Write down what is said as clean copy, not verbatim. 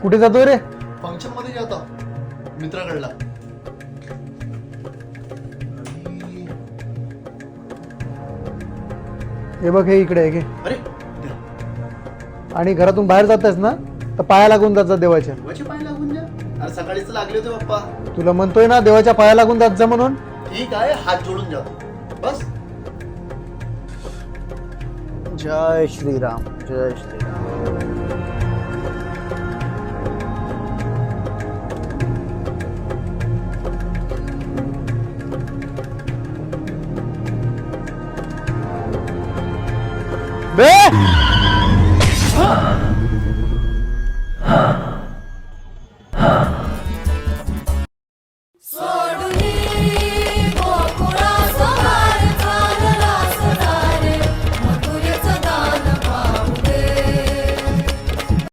कुठे जातोय रे? फंक्शन मध्ये जातो मित्राकडला. हे बघ, हे इकडे आहे घे. अरे आणि घरातून बाहेर जातेस ना तर पाया लागून जात जा देवाच्या. देवाचे पाय लागून जा. अरे सकाळीच लागले होते बाप्पा. तुला म्हणतोय ना देवाच्या पाया लागून जात जा म्हणून. ठीक आहे, हात जोडून जातो बस. जय श्रीराम, जय श्रीराम. बे